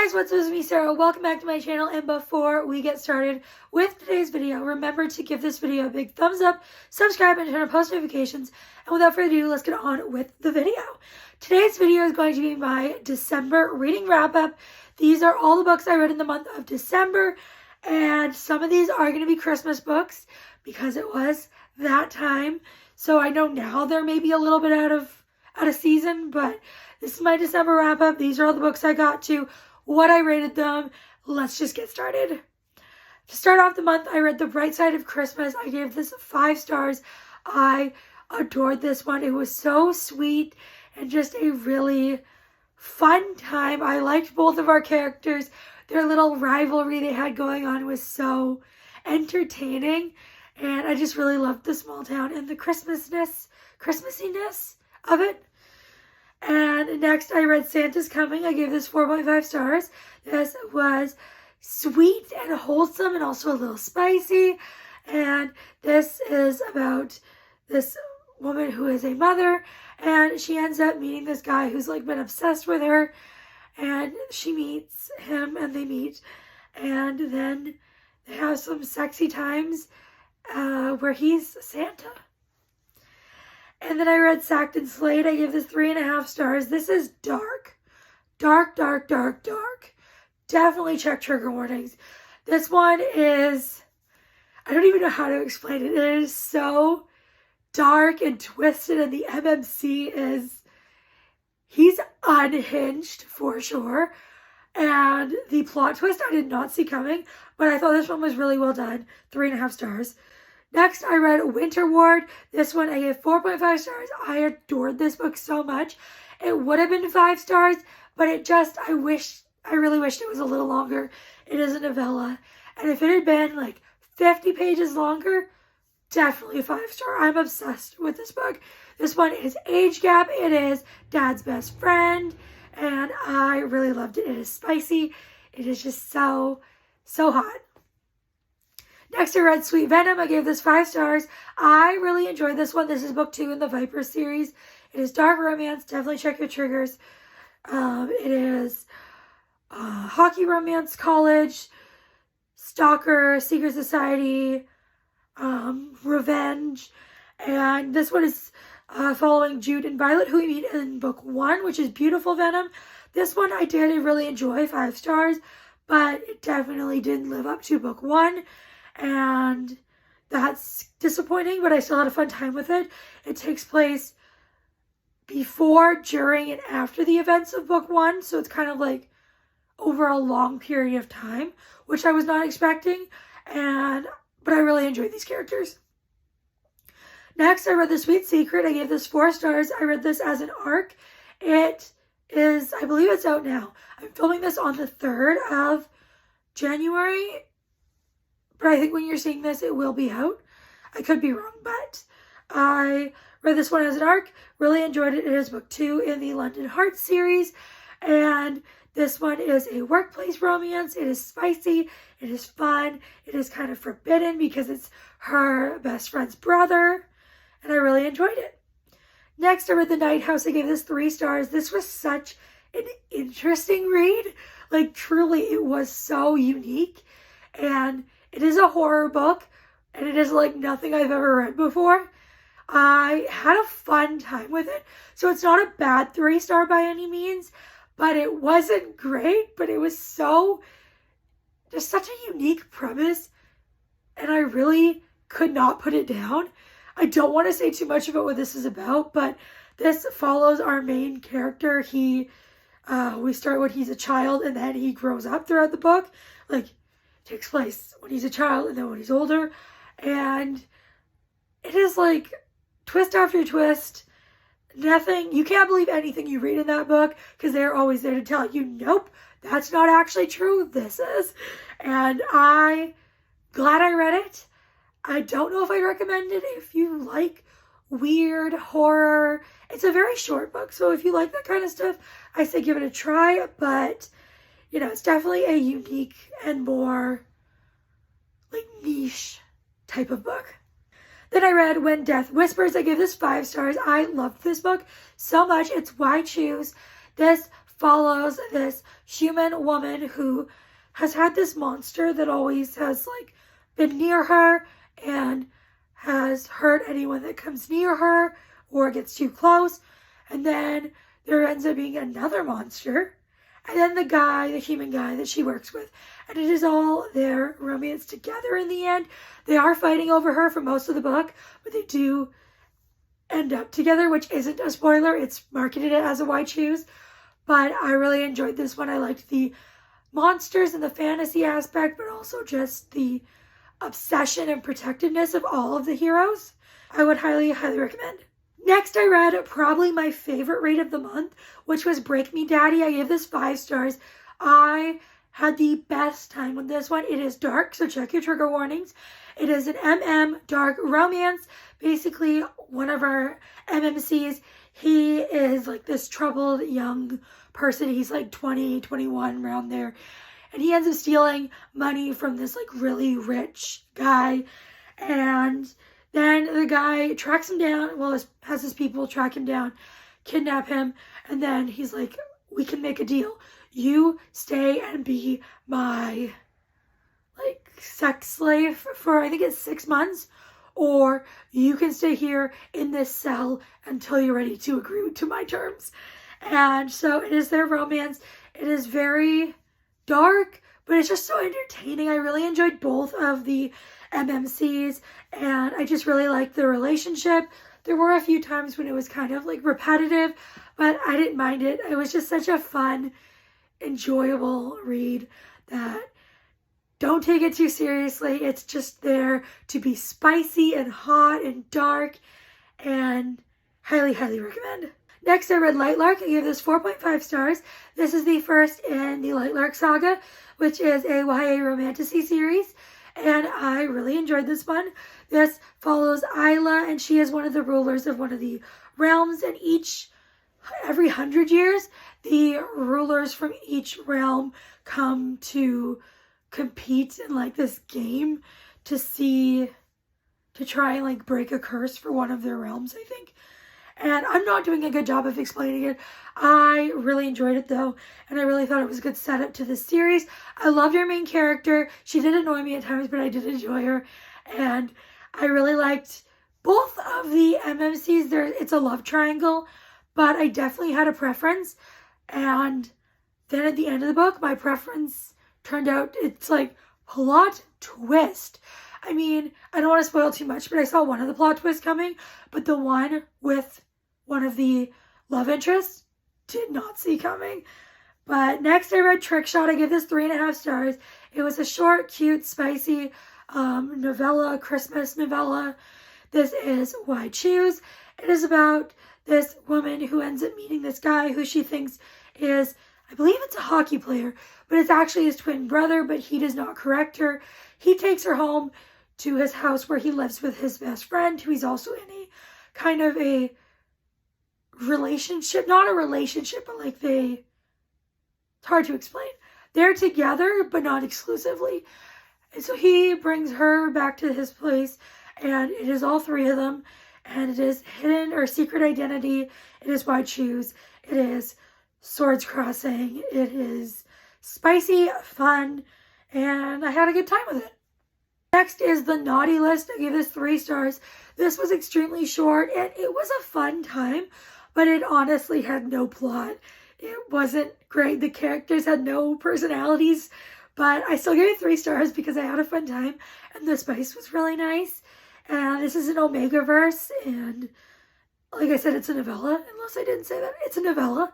Guys, what's up? It's me, Sarah. Welcome back to my channel, and before we get started with today's video, remember to give this video a big thumbs up, subscribe, and turn on post notifications. And without further ado, let's get on with the video. Today's video is going to be my December reading wrap-up. These are all the books I read in the month of December, and some of these are going to be Christmas books because it was that time. So I know now they're maybe a little bit out of season, but this is my December wrap-up. These are all the books I got to, what I rated them. Let's just get started. To start off the month, I read The Bright Side of Christmas. I gave this 5 stars. I adored this one. It was so sweet and just a really fun time. I liked both of our characters. Their little rivalry they had going on was so entertaining. And I just really loved the small town and the Christmassiness of it. And next I read Santa's Coming. I gave this 4.5 stars. This was sweet and wholesome and also a little spicy. And this is about this woman who is a mother, and she ends up meeting this guy who's like been obsessed with her, and she meets him and they meet, and then they have some sexy times where he's Santa. And then I read Sacked & Slade. I gave this 3.5 stars. This is dark. Dark. Definitely check trigger warnings. This one is, I don't even know how to explain it. It is so dark and twisted, and the MMC is, he's unhinged for sure. And the plot twist I did not see coming, but I thought this one was really well done. 3.5 stars. Next, I read Winter Ward. This one I gave 4.5 stars. I adored this book so much. It would have been 5 stars, but I really wished it was a little longer. It is a novella. And if it had been like 50 pages longer, definitely a 5-star. I'm obsessed with this book. This one is age gap. It is Dad's best friend. And I really loved it. It is spicy. It is just so hot. Next, I read Sweet Venom. I gave this 5 stars. I really enjoyed this one. This is book 2 in the Viper series. It is dark romance. Definitely check your triggers. It is hockey romance, college, stalker, secret society, revenge. And this one is following Jude and Violet, who we meet in book 1, which is Beautiful Venom. This one I did really enjoy, 5 stars, but it definitely didn't live up to book 1. And that's disappointing, but I still had a fun time with it. It takes place before, during, and after the events of book 1, so it's kind of like over a long period of time, which I was not expecting, but I really enjoyed these characters. Next, I read The Sweet Secret. I gave this 4 stars. I read this as an arc. It is, I believe it's out now. I'm filming this on the 3rd of January, but I think when you're seeing this, it will be out. I could be wrong, but I read this one as an arc. Really enjoyed it. It is book 2 in the London Hearts series. And this one is a workplace romance. It is spicy. It is fun. It is kind of forbidden because it's her best friend's brother. And I really enjoyed it. Next, I read The Night House. I gave this 3 stars. This was such an interesting read. Like, truly, it was so unique. And it is a horror book, and it is like nothing I've ever read before. I had a fun time with it. So it's not a bad 3-star by any means, but it wasn't great, but it was just such a unique premise, and I really could not put it down. I don't want to say too much about what this is about, but this follows our main character. We start when he's a child, and then he grows up throughout the book. Like, takes place when he's a child and then when he's older, and it is like twist after twist. Nothing, you can't believe anything you read in that book because they're always there to tell you, nope, that's not actually true, this is. And I'm glad I read it. I don't know if I'd recommend it if you like weird horror. It's a very short book, so if you like that kind of stuff, I say give it a try, but it's definitely a unique and more like niche type of book. Then I read When Death Whispers. I gave this 5 stars. I loved this book so much. It's Why Choose. This follows this human woman who has had this monster that always has like been near her and has hurt anyone that comes near her or gets too close. And then there ends up being another monster. And then the human guy that she works with. And it is all their romance together in the end. They are fighting over her for most of the book, but they do end up together, which isn't a spoiler. It's marketed as a Why Choose. But I really enjoyed this one. I liked the monsters and the fantasy aspect, but also just the obsession and protectiveness of all of the heroes. I would highly, highly recommend. Next, I read probably my favorite read of the month, which was Break Me Daddy. I gave this 5 stars. I had the best time with this one. It is dark, so check your trigger warnings. It is an dark romance. Basically, one of our MMCs, he is like this troubled young person. He's like 20, 21, around there. And he ends up stealing money from this like really rich guy. And then the guy tracks him down, has his people track him down, kidnap him, and then he's like, we can make a deal. You stay and be my, like, sex slave for, I think it's 6 months, or you can stay here in this cell until you're ready to agree to my terms. And so it is their romance. It is very dark, but it's just so entertaining. I really enjoyed both of the MMCs, and I just really liked the relationship. There were a few times when it was kind of like repetitive, but I didn't mind it. It was just such a fun, enjoyable read that don't take it too seriously. It's just there to be spicy and hot and dark, and highly, highly recommend. Next, I read Lightlark. I gave this 4.5 stars. This is the first in the Lightlark saga, which is a YA romantasy series. And I really enjoyed this one. This follows Isla, and she is one of the rulers of one of the realms. And every 100 years, the rulers from each realm come to compete in like this game to try and like break a curse for one of their realms, I think. And I'm not doing a good job of explaining it. I really enjoyed it though, and I really thought it was a good setup to this series. I loved her main character. She did annoy me at times, but I did enjoy her. And I really liked both of the MMCs. It's a love triangle, but I definitely had a preference. And then at the end of the book, my preference turned out, it's like plot twist. I mean, I don't want to spoil too much, but I saw one of the plot twists coming, but the one with one of the love interests did not see coming. But next I read Trick Shot. I gave this 3.5 stars. It was a short, cute, spicy novella, Christmas novella. This is Why Choose. It is about this woman who ends up meeting this guy who she thinks is, I believe it's a hockey player, but it's actually his twin brother, but he does not correct her. He takes her home to his house where he lives with his best friend, who he's also in a kind of a relationship, not a relationship, but like it's hard to explain. They're together, but not exclusively. And so he brings her back to his place, and it is all 3 of them, and it is hidden or secret identity. It is Why Choose. It is swords crossing. It is spicy, fun, and I had a good time with it. Next is The Naughty List. I gave this 3 stars. This was extremely short, and it was a fun time, but it honestly had no plot. It wasn't great. The characters had no personalities, but I still gave it 3 stars because I had a fun time, and the spice was really nice. And this is an Omegaverse, and like I said, it's a novella, unless I didn't say that. It's a novella,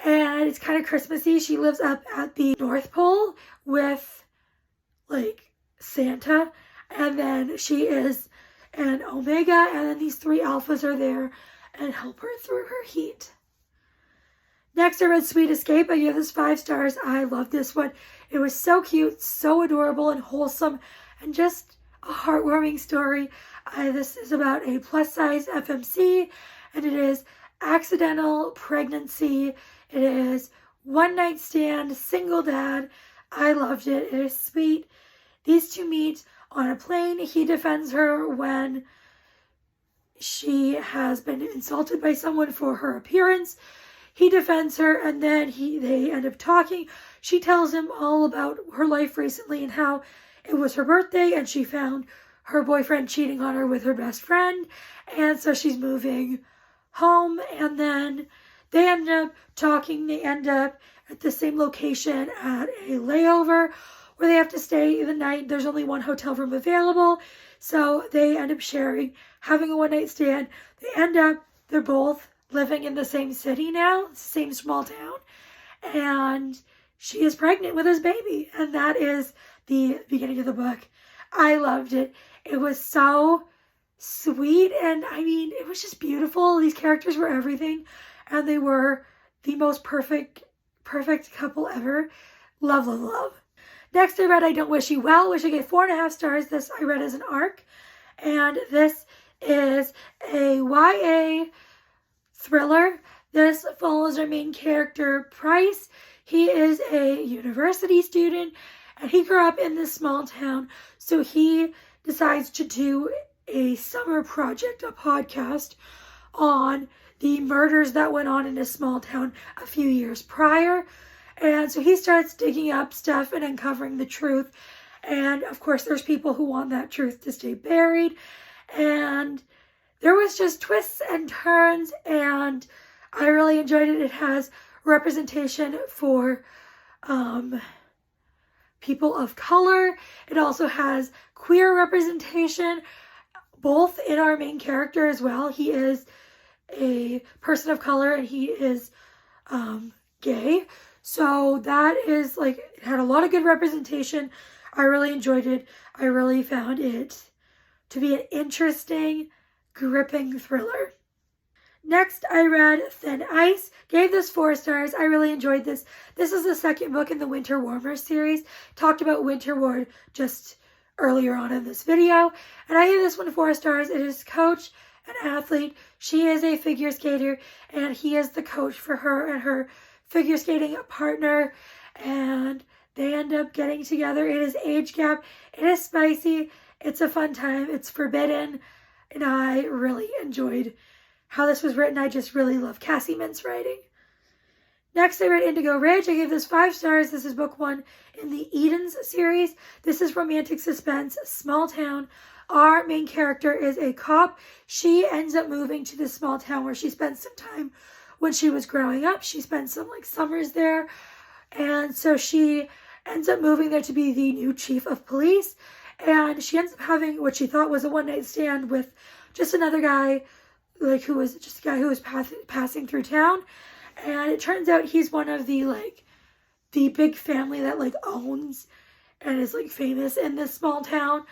and it's kind of Christmassy. She lives up at the North Pole with, like, Santa, and then she is an Omega, and then these 3 alphas are there and help her through her heat. Next, I read Sweet Escape. I gave this 5 stars. I love this one. It was so cute, so adorable and wholesome, and just a heartwarming story. This is about a plus-size FMC, and it is accidental pregnancy. It is one-night stand, single dad. I loved it. It is sweet. These 2 meet on a plane. He defends her when she has been insulted by someone for her appearance. he defends her, and then they end up talking. She tells him all about her life recently and how it was her birthday and she found her boyfriend cheating on her with her best friend, and so she's moving home. And then they end up talking. They end up at the same location at a layover where they have to stay the night. There's only one hotel room available, so they end up having a one-night stand. They're both living in the same city now, same small town, and she is pregnant with his baby, and that is the beginning of the book. I loved it. It was so sweet, and I mean, it was just beautiful. These characters were everything, and they were the most perfect couple ever. Love, love, love. Next, I read I Don't Wish You Well, which I gave 4.5 stars. This I read as an arc, and this is a YA thriller. This follows our main character, Price. He is a university student, and he grew up in this small town, so he decides to do a summer project, a podcast, on the murders that went on in a small town a few years prior. And so he starts digging up stuff and uncovering the truth. And of course, there's people who want that truth to stay buried. And there was just twists and turns, and I really enjoyed it. It has representation for people of color. It also has queer representation, both in our main character as well. He is a person of color, and he is gay. So that is it had a lot of good representation. I really enjoyed it. I really found it to be an interesting, gripping thriller. Next, I read Thin Ice. Gave this 4 stars. I really enjoyed this. This is the second book in the Winter Warmer series. Talked about Winter Ward just earlier on in this video. And I gave this one 4 stars. It is Coach, an athlete. She is a figure skater, and he is the coach for her and her figure skating partner. And they end up getting together. It is age gap. It is spicy. It's a fun time. It's forbidden. And I really enjoyed how this was written. I just really love Cassie Mint's writing. Next, I read Indigo Ridge. I gave this 5 stars. This is book 1 in the Edens series. This is romantic suspense, small town. Our main character is a cop. She ends up moving to this small town where she spent some time when she was growing up. She spent some summers there. And so she ends up moving there to be the new chief of police. And she ends up having what she thought was a one-night stand with just another guy, who was just a guy who was passing through town. And it turns out he's one of the big family that owns and is famous in this small town.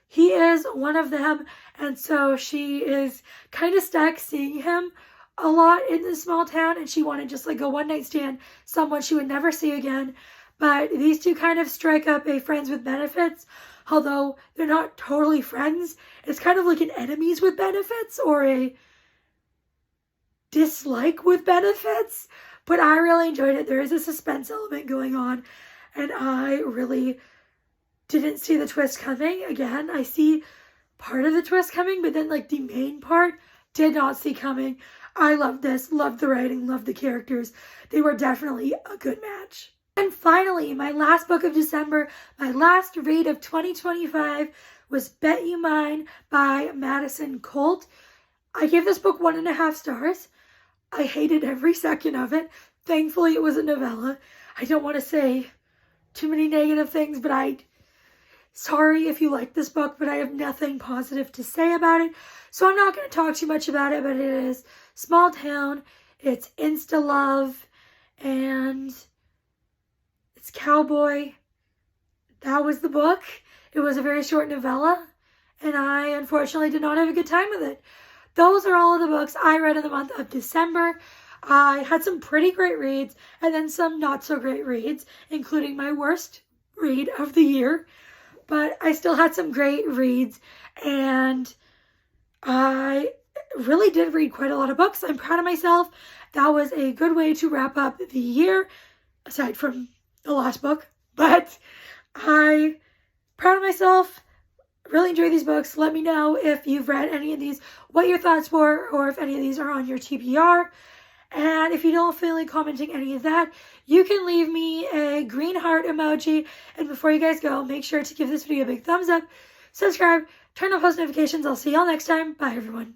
He is one of them, and so she is kind of stuck seeing him a lot in this small town, and she wanted just a one-night stand, someone she would never see again. But these two kind of strike up a friends with benefits, although they're not totally friends. It's kind of like an enemies with benefits or a dislike with benefits. But I really enjoyed it. There is a suspense element going on, and I really didn't see the twist coming. Again, I see part of the twist coming, but then the main part did not see coming. I loved this, loved the writing, loved the characters. They were definitely a good match. And finally, my last book of December, my last read of 2025 was Bet You Mine by Madison Colt. I gave this book 1.5 stars. I hated every second of it. Thankfully, it was a novella. I don't want to say too many negative things, but sorry if you like this book, but I have nothing positive to say about it. So I'm not going to talk too much about it, but it is small town, it's insta love, and it's cowboy. That was the book. It was a very short novella, and I unfortunately did not have a good time with it. Those are all of the books I read in the month of December. I had some pretty great reads, and then some not so great reads, including my worst read of the year. But I still had some great reads, and I really did read quite a lot of books. I'm proud of myself. That was a good way to wrap up the year, aside from the last book. But I'm proud of myself. Really enjoy these books. Let me know if you've read any of these, what your thoughts were, or if any of these are on your TBR. And if you don't feel like commenting any of that, you can leave me a green heart emoji. And before you guys go, make sure to give this video a big thumbs up, subscribe, turn on post notifications. I'll see y'all next time. Bye, everyone.